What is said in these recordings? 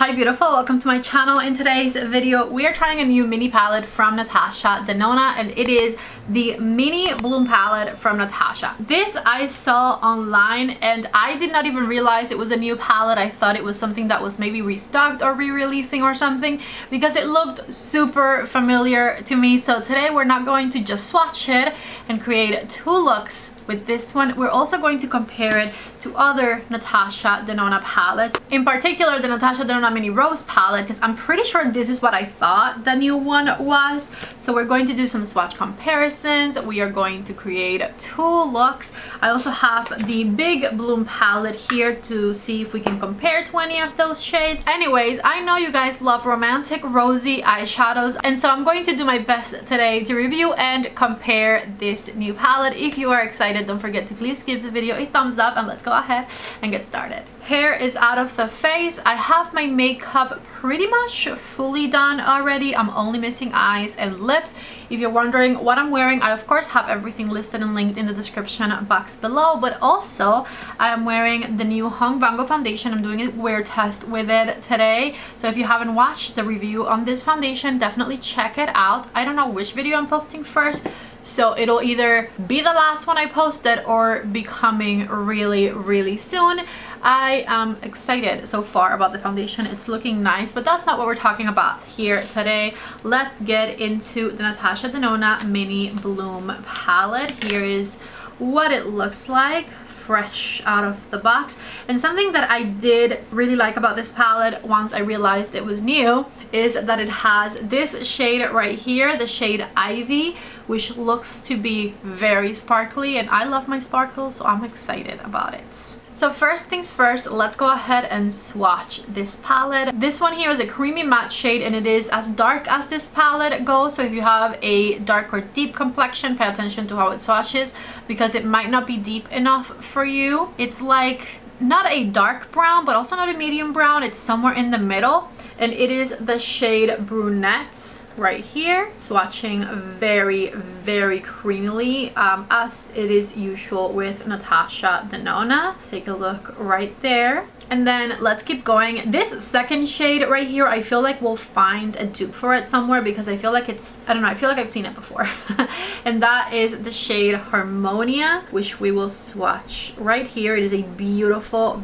Hi beautiful, welcome to my channel. In today's video we are trying a new mini palette from Natasha Denona, and it is the mini bloom palette from Natasha. This I saw online and I did not even realize it was a new palette. I thought it was something that was maybe restocked or re-releasing or something because it looked super familiar to me. So today we're not going to just swatch it and create two looks with this one. We're also going to compare it to other Natasha Denona palettes, in particular the Natasha Denona Mini Rose palette, because I'm pretty sure this is what I thought the new one was. So we're going to do some swatch comparisons. We are going to create two looks. I also have the Big Bloom palette here to see if we can compare to any of those shades. Anyways, I know you guys love romantic rosy eyeshadows, and so I'm going to do my best today to review and compare this new palette. If you are excited, don't forget to please give the video a thumbs up, and let's go ahead and get started. Hair is out of the face. I have my makeup pretty much fully done already. I'm only missing eyes and lips. If you're wondering what I'm wearing, I of course have everything listed and linked in the description box below, but also I am wearing the new Hong Bango foundation. I'm doing a wear test with it today, so if you haven't watched the review on this foundation, definitely check it out. I don't know which video I'm posting first, so it'll either be the last one I posted or be coming really soon. I am excited so far about the foundation. It's looking nice, but that's not what we're talking about here today. Let's get into the Natasha Denona Mini Bloom palette. Here is what it looks like fresh out of the box. And something that I did really like about this palette once I realized it was new is that it has this shade right here, the shade Ivy, which looks to be very sparkly, and I love my sparkles, so I'm excited about it. So first things first, let's go ahead and swatch this palette. This one here is a creamy matte shade, and it is as dark as this palette goes. So if you have a dark or deep complexion, pay attention to how it swatches because it might not be deep enough for you. It's like not a dark brown, but also not a medium brown. It's somewhere in the middle, and it is the shade Brunette right here, swatching very creamily, as it is usual with Natasha Denona. Take a look right there. And then let's keep going. This second shade right here, I feel like we'll find a dupe for it somewhere because I feel like it's, I don't know, I feel like I've seen it before. And that is the shade Harmonia, which we will swatch right here. It is a beautiful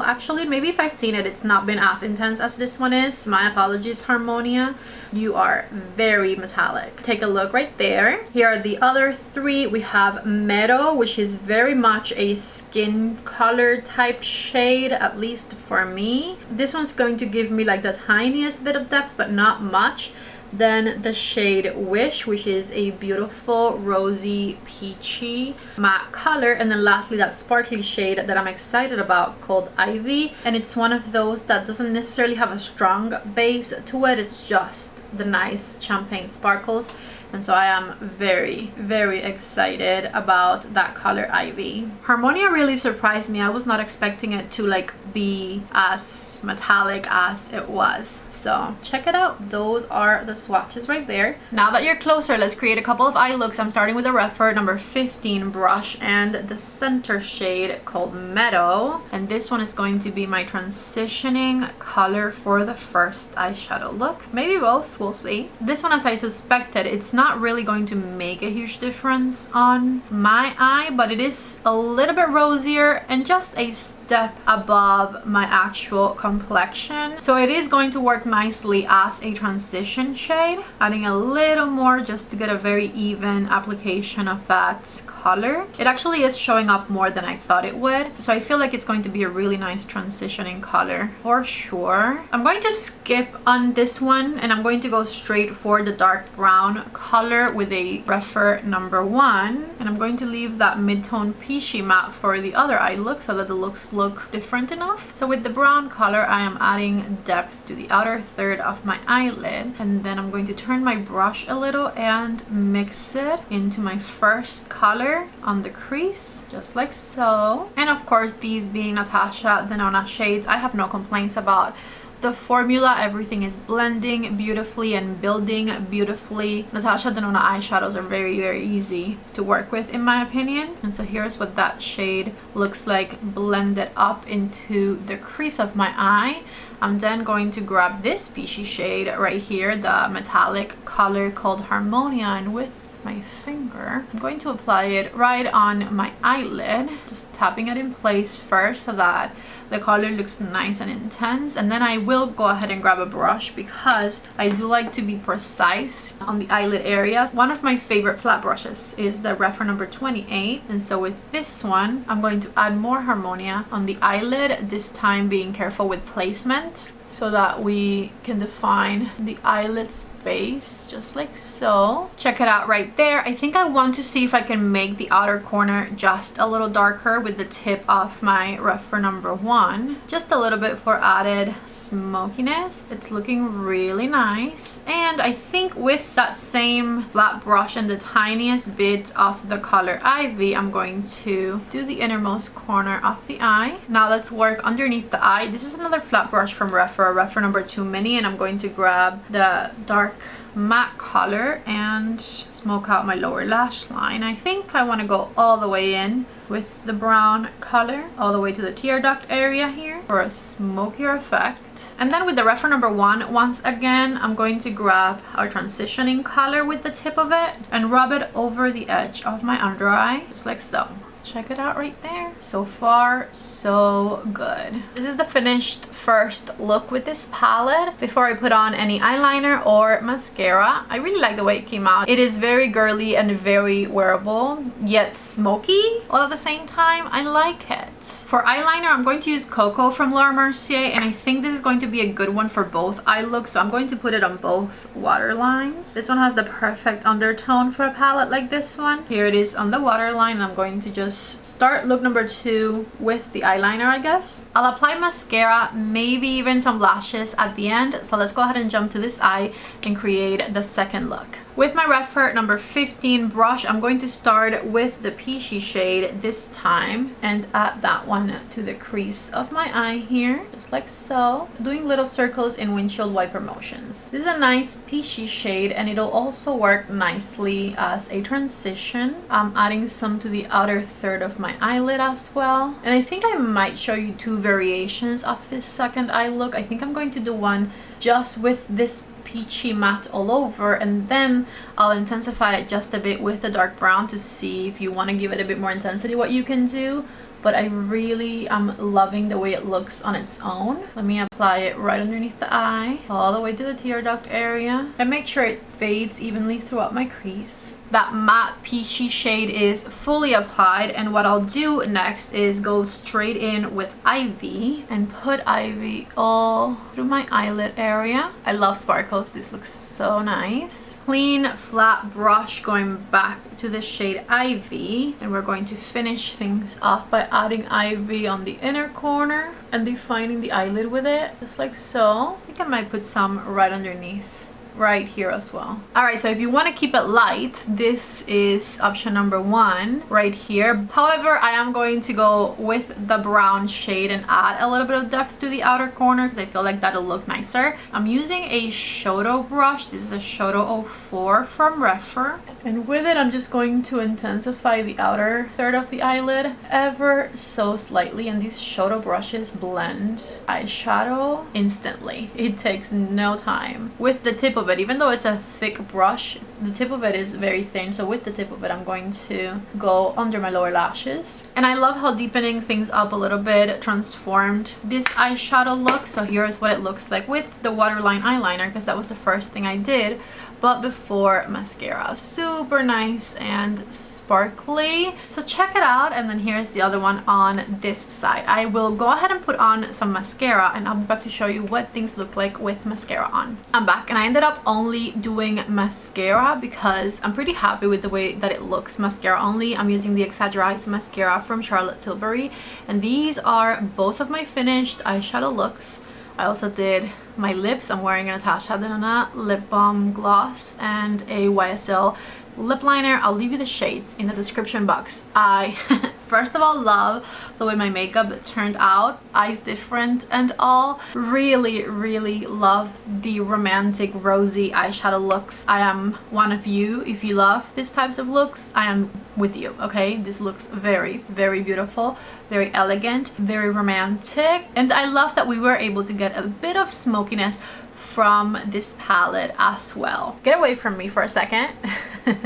actually, maybe if I've seen it, it's not been as intense as this one is. My apologies, Harmonia. You are very metallic. Take a look right there. Here are the other three. We have Meadow, which is very much a skin color type shade, at least for me. This one's going to give me like the tiniest bit of depth, but not much. Then the shade Wish, which is a beautiful rosy peachy matte color. And then lastly, that sparkly shade that I'm excited about called Ivy, and it's one of those that doesn't necessarily have a strong base to it. It's just the nice champagne sparkles, and so I am very excited about that color Ivy. Harmonia really surprised me. I was not expecting it to like be as metallic as it was, so check it out. Those are the swatches right there. Now that you're closer, let's create a couple of eye looks. I'm starting with a Refer number 15 brush and the center shade called Meadow, and this one is going to be my transitioning color for the first eyeshadow look. Maybe both, we'll see. This one, as I suspected, it's not really going to make a huge difference on my eye, but it is a little bit rosier and just a step above my actual complexion, so it is going to work nicely as a transition shade, adding a little more just to get a very even application of that color. It actually is showing up more than I thought it would, so I feel like it's going to be a really nice transitioning color for sure. I'm going to skip on this one and I'm going to go straight for the dark brown color with a Refer number 1, and I'm going to leave that mid-tone peachy matte for the other eye look so that the looks look different enough. So with the brown color, I am adding depth to the outer third of my eyelid, and then I'm going to turn my brush a little and mix it into my first color on the crease, just like so. And of course, these being Natasha Denona shades, I have no complaints about the formula. Everything is blending beautifully and building beautifully. Natasha Denona eyeshadows are very easy to work with in my opinion. And so here's what that shade looks like blended up into the crease of my eye. I'm then going to grab this peachy shade right here, the metallic color called Harmonia, and with my finger I'm going to apply it right on my eyelid, just tapping it in place first so that the color looks nice and intense. And then I will go ahead and grab a brush because I do like to be precise on the eyelid areas. One of my favorite flat brushes is the Refer number 28, and so with this one I'm going to add more Harmonia on the eyelid, this time being careful with placement so that we can define the eyelid space just like so. Check it out right there. I think I want to see if I can make the outer corner just a little darker with the tip of my Refer number 1, just a little bit for added smokiness. It's looking really nice, and I think with that same flat brush and the tiniest bit of the color Ivy, I'm going to do the innermost corner of the eye. Now let's work underneath the eye. This is another flat brush from Refer number 2 mini, and I'm going to grab the dark matte color and smoke out my lower lash line. I think I want to go all the way in with the brown color all the way to the tear duct area here for a smokier effect. And then with the Refer number 1, once again I'm going to grab our transitioning color with the tip of it and rub it over the edge of my under eye just like so. Check it out right there. So far so good. This is the finished first look with this palette before I put on any eyeliner or mascara. I really like the way it came out. It is very girly and very wearable yet smoky all at the same time. I like it. For eyeliner I'm going to use Cocoa from Laura Mercier, and I think this is going to be a good one for both eye looks, so I'm going to put it on both waterlines. This one has the perfect undertone for a palette like this one. Here it is on the waterline, and I'm going to just start look number 2 with the eyeliner, I guess. I'll apply mascara, maybe even some lashes at the end. So let's go ahead and jump to this eye and create the second look. With my Refer number 15 brush, I'm going to start with the peachy shade this time and add that one to the crease of my eye here, just like so, doing little circles in windshield wiper motions. This is a nice peachy shade, and it'll also work nicely as a transition. I'm adding some to the outer third of my eyelid as well, and I think I might show you 2 variations of this second eye look. I think I'm going to do one just with this peachy matte all over, and then I'll intensify it just a bit with the dark brown to see if you want to give it a bit more intensity what you can do. But I really am loving the way it looks on its own. Let me apply it right underneath the eye all the way to the tear duct area and make sure it fades evenly throughout my crease. That matte peachy shade is fully applied, and what I'll do next is go straight in with Ivy and put Ivy all through my eyelid area. I love sparkles. This looks so nice. Clean flat brush going back to the shade Ivy, and we're going to finish things up by adding Ivy on the inner corner and defining the eyelid with it just like so. I think I might put some right underneath right here as well. Alright, so if you want to keep it light, this is option number 1 right here. However, I am going to go with the brown shade and add a little bit of depth to the outer corner because I feel like that'll look nicer. I'm using a Shoto brush. This is a Shoto 04 from Refer, and with it I'm just going to intensify the outer third of the eyelid ever so slightly, and these Shoto brushes blend eyeshadow instantly. It takes no time. With the tip of it, even though it's a thick brush, the tip of it is very thin, so with the tip of it I'm going to go under my lower lashes. And I love how deepening things up a little bit transformed this eyeshadow look. So here's what it looks like with the waterline eyeliner, because that was the first thing I did, but before mascara. Super nice and sparkly. So check it out. And then here's the other one on this side. I will go ahead and put on some mascara, and I'll be back to show you what things look like with mascara on. I'm back, and I ended up only doing mascara because I'm pretty happy with the way that it looks mascara only. I'm using the Exaggerate mascara from Charlotte Tilbury, and these are both of my finished eyeshadow looks. I also did my lips. I'm wearing a Natasha Denona lip balm gloss and a YSL lip liner. I'll leave you the shades in the description box. I First of all, love the way my makeup turned out, eyes different and all. Really love the romantic rosy eyeshadow looks. I am one of you. If you love these types of looks, I am with you, okay? This looks very beautiful, very elegant, very romantic, and I love that we were able to get a bit of smokiness from this palette as well. Get away from me for a second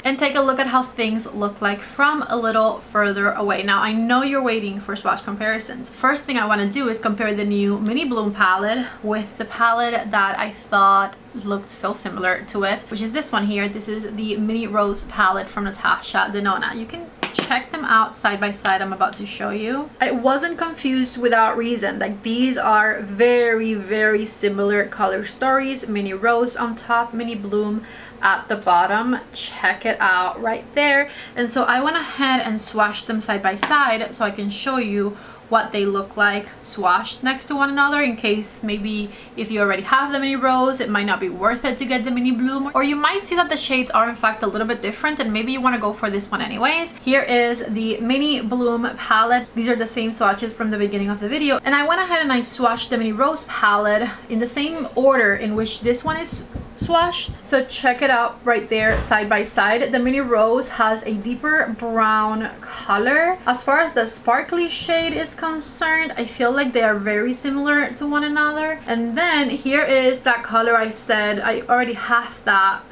and take a look at how things look like from a little further away. Now, I know you're waiting for swatch comparisons. First thing I want to do is compare the new Mini Bloom palette with the palette that I thought looked so similar to it, which is this one here. This is the Mini Rose palette from Natasha Denona. You can check them out side by side. I'm about to show you. I wasn't confused without reason. Like, these are very similar color stories. Mini Rose on top, Mini Bloom at the bottom. Check it out right there. And so I went ahead and swatched them side by side so I can show you what they look like swatched next to one another, in case maybe if you already have the Mini Rose, it might not be worth it to get the Mini Bloom, or you might see that the shades are in fact a little bit different and maybe you want to go for this one anyways. Here is the Mini Bloom palette. These are the same swatches from the beginning of the video, and I went ahead and I swatched the Mini Rose palette in the same order in which this one is swatched. So check it out right there side by side. The Mini Rose has a deeper brown color. As far as the sparkly shade is concerned, I feel like they are very similar to one another. And then here is that color I said I already have that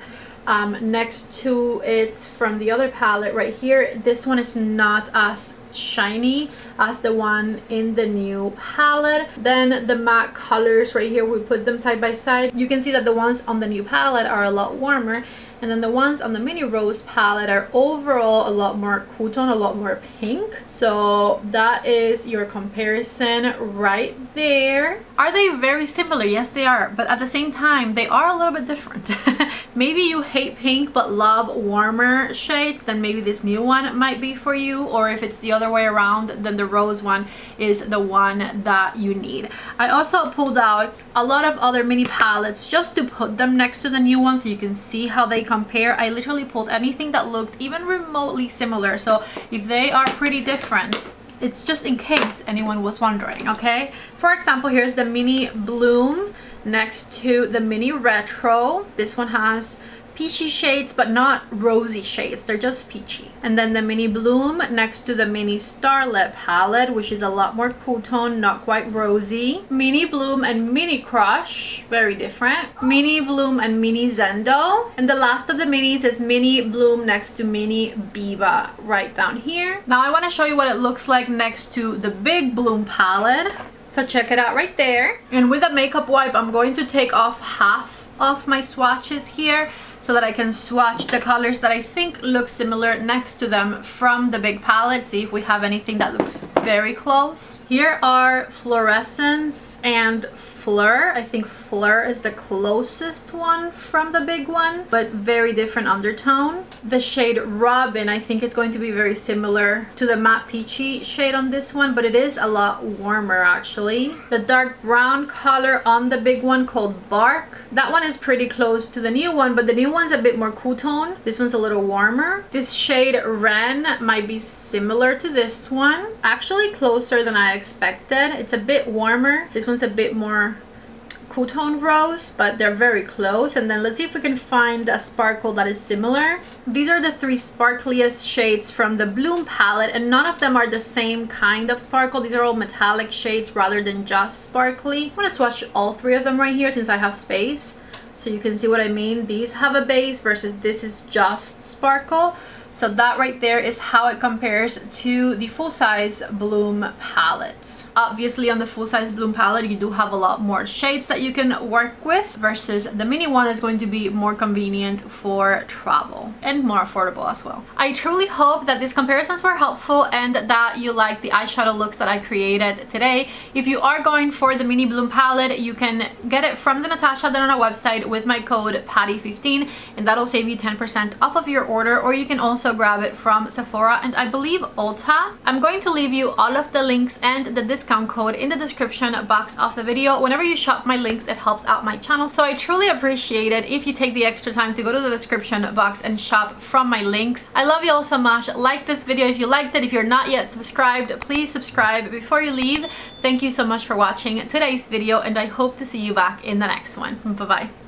next to it from the other palette right here. This one is not as shiny as the one in the new palette. Then the matte colors right here, we put them side by side. You can see that the ones on the new palette are a lot warmer, and then the ones on the Mini Rose palette are overall a lot more cool tone, a lot more pink. So that is your comparison right there. Are they very similar? Yes, they are, but at the same time they are a little bit different. Maybe you hate pink but love warmer shades, then maybe this new one might be for you, or if it's the other way around, then the rose one is the one that you need. I also pulled out a lot of other mini palettes just to put them next to the new one so you can see how they compare. I literally pulled anything that looked even remotely similar, so if they are pretty different, it's just in case anyone was wondering, okay? For example, here's the Mini Bloom next to the Mini Retro. This one has peachy shades but not rosy shades, they're just peachy. And then the Mini Bloom next to the Mini Starlit palette, which is a lot more cool tone, not quite rosy. Mini Bloom and Mini Crush, very different. Mini Bloom and Mini Zendo. And the last of the minis is Mini Bloom next to Mini Biba right down here. Now I want to show you what it looks like next to the Big Bloom palette. So check it out right there. And with a makeup wipe, I'm going to take off half of my swatches here so that I can swatch the colors that I think look similar next to them from the big palette. See if we have anything that looks very close. Here are Fluorescence and Fleur. I think Fleur is the closest one from the big one, but very different undertone. The shade Robin, I think it's going to be very similar to the matte peachy shade on this one, but it is a lot warmer actually. The dark brown color on the big one called Bark, that one is pretty close to the new one, but the new one's a bit more cool tone. This one's a little warmer. This shade Ren might be similar to this one, actually closer than I expected. It's a bit warmer. This one's a bit more cool tone rose, but they're very close. And then let's see if we can find a sparkle that is similar. These are the three sparkliest shades from the Bloom palette, and none of them are the same kind of sparkle. These are all metallic shades rather than just sparkly. I'm gonna swatch all three of them right here since I have space, so you can see what I mean. These have a base versus this is just sparkle. So that right there is how it compares to the full-size Bloom palettes. Obviously on the full-size Bloom palette you do have a lot more shades that you can work with, versus the mini one is going to be more convenient for travel and more affordable as well. I truly hope that these comparisons were helpful and that you like the eyeshadow looks that I created today. If you are going for the Mini Bloom palette, you can get it from the Natasha Denona website with my code PATTY15, and that'll save you 10% off of your order, or you can also grab it from Sephora and I believe Ulta. I'm going to leave you all of the links and the discount code in the description box of the video. Whenever you shop my links, it helps out my channel, so I truly appreciate it if you take the extra time to go to the description box and shop from my links. I love you all so much. Like this video if you liked it. If you're not yet subscribed, please subscribe before you leave. Thank you so much for watching today's video, and I hope to see you back in the next one. Bye bye.